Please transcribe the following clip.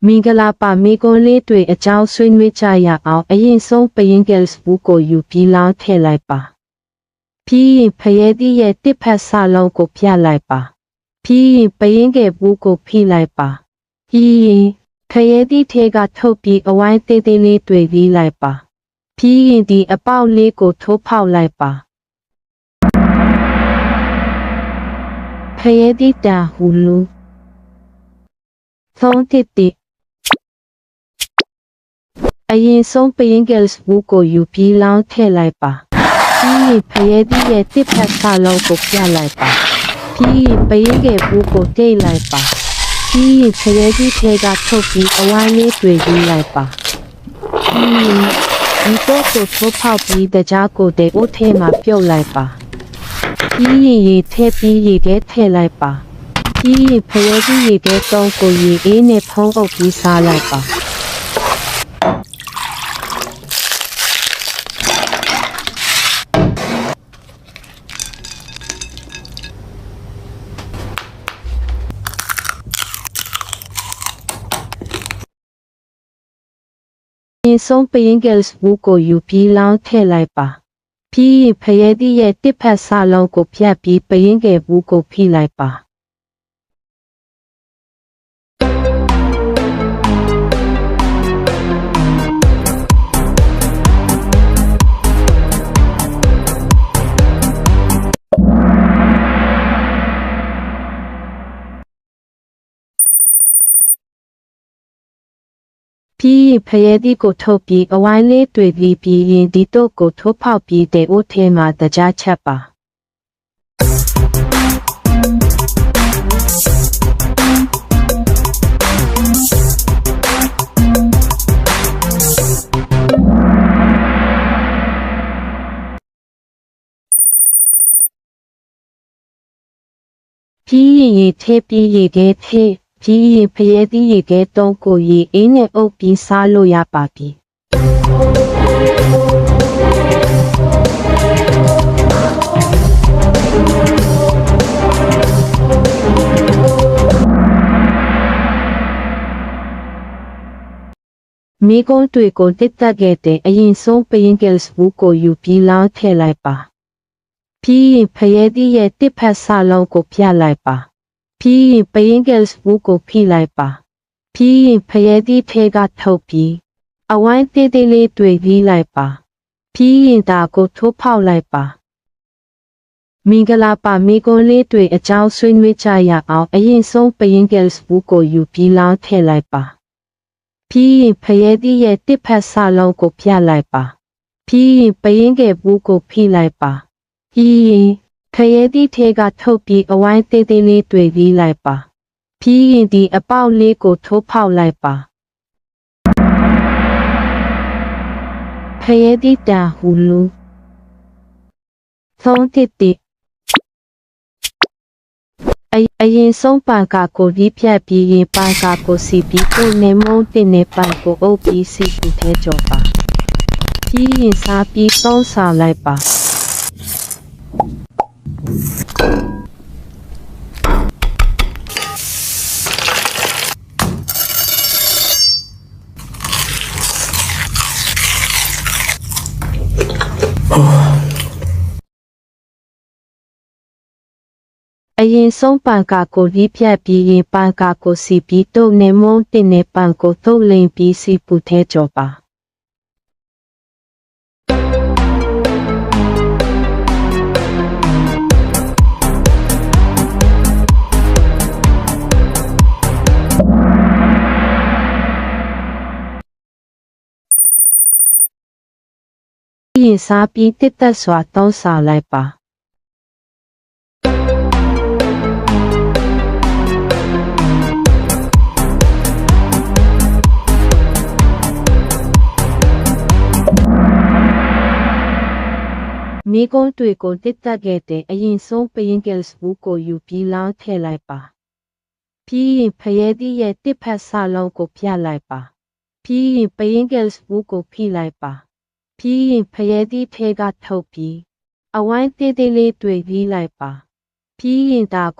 မင်္ဂလာပါမိကွန်းလေးတွေအကြောင်းဆွေးနွေးကြရအောင်အရင်ဆုံးပယင်းကယ်စ်ဘူးကိုယူပြီးလောင်းထည့်လိုက်ပါပြီးရင်ဖရဲသီးရဲ့တစ်ဖက်ဆလုံးကိုဖြတ်လိုက်ပါပြီးရင်ပယင်းကယ်ဘူးကိုဖိလိုက်ပါပြီးရင်ဖရဲသီးထဲကထုတ်ပြီးအဝိုင်းသေးသေးလေးတွေပြီးလိုက်ပါပြီးရင်ဒီအပေါက်လေးကိုထိုးဖောက်လိုက်ပါဖရဲသီးတန်ဟူလူသုံးတစ်တစ်အရင်ဆုံးပယင်းကယ်စ်ဘူးကိုယူပြီးလောင်းထည့်လိုက်ပါပြီးရင်ဖရဲသီးရဲ့တစ်ဖက်ဆလုံးကိုပြလိုက်ပါပြီးရင်ပယင်းကယ်ဘူးကိုတိတ်လိုက်ပါပြီးရင်ဖရဲသီးထဲကထုတ်ပြီးအဝိုင်းလေးတွေယူလိုက်ပါပြီးရင်ဒီတော့ကိုထိုးဖောက်ပြီးတကြားကိုတဲ့အိုးထဲမှာပြုတ်လိုက်ပါပြီးရင်ရေထည့်ပြီးရေထဲထည့်လိုက်ပါပြီးရင်ဖရဲသီးရေထဲသုံးကိုရေအေးနဲ့ဖုံးအုပ်ပြီးစားလိုက်ပါရင်ဆုံးပယင်းကယ်စ်ဘူးကိုယူပြီးလောင်းထည့်လိုက်ပါပြီးရင်ဖရဲသီးရဲ့တစ်ဖက်ဆလုံးကိုဖြတ်ပြီးပယင်းကယ်ဘူးကိုဖိလိုက်ပါပြီးရင်ဖရဲသီးကိုထုတ်ပြီးအဝိုင်းလေးတွေပြီးရင်ဒီတော့ကိုထိုးဖောက်ပြီးတဲ့အိုးထဲမှာတကြားချက်ပါပြီးရင်ရေထည့်ပြီးရေထဲထည့်ပြီးရင်ဖရဲသီးရေခဲသုံးကိုရေအေးနဲ့အုပ်ပြီးစားလို့ရပါပြီမိကုန်းတွေကိုတစ်သက်ခဲ့တဲ့အရင်ဆုံးပယင်းကယ်စ်ဘူးကိုယူပြီးလောင်းထည့်လိုက်ပါပြီးရင်ဖရဲသီးရဲ့တစ်ဖက်ဆလုံးကိုဖြတ်လိုက်ပါပြီးရင်ပယင်းကယ်စ်ဘူးကိုဖိလိုက်ပါပြီးရင်ဖရဲသီးထဲကထုတ်ပြီးအဝိုင်းသေးသေးလေးတွေပြီးလိုက်ပါပြီးရင်ဒါကိုထိုးဖောက်လိုက်ပါမင်္ဂလာပါမိကွန်းလေးတွေအကြောင်းဆွေးနွေးကြရအောင်အရင်ဆုံးပယင်းကယ်စ်ဘူးကိုယူပြီးလောင်းထည့်လိုက်ပါပြီးရင်ဖရဲသီးရဲ့တစ်ဖက်ဆလုံးကိုဖြတ်လိုက်ပါပြီးရင်ပယင်းကယ်ဘူးကိုဖိလိုက်ပါပြီးရင်ဖရဲသီးထဲကထုတ်ပြီးအဝိုင်းသေးသေးလေးတွေပြီးလိုက်ပါပြီးရင်ဒီအပေါက်လေးကိုထိုးဖောက်လိုက်ပါဖရဲသီးတန်ဟူလူသုံးတစ်တစ်အရင်ဆုံးပန်ကာကိုပြီးဖြတ်ပြီးရင်ပန်ကာကိုစီပြီးကိုနေမုံတင်နေပန်ကိုအုပ်ပြီးစီပူထဲကြော်ပါပြီးရင်စားပြီးသုံးဆောင်လိုက်ပါအရင်ဆုံးပန်ကာကိုပြီးဖြတ်ပြီးရင်ပန်ကာကိုစီပြီးတော့နေမုံတင်နေပန်ကိုထုတ်လိမ်ပြီးစီပူထဲကြော်ပါရင်စားပြီးတစ်သက်စွာသုံးဆောင်လိုက်ပါမိကုန်းတွေကိုတစ်သက်ခဲ့တဲ့အရင်ဆုံးပယင်းကယ်စ်ဘူးကိုယူပြီးလောင်းထည့်လိုက်ပါပြီးရင်ဖရဲသီးရဲ့တစ်ဖက်ဆလုံးကိုဖြတ်လိုက်ပါပြီးရင်ပယင်းကယ်စ်ဘူးကိုဖိလိုက်ပါပြီးရင်ဖရဲသီးထဲကထုတ်ပြီးအဝိုင်းသေးသေးလေးတွေပြီးလိုက်ပါပြီးရင်ဒါကို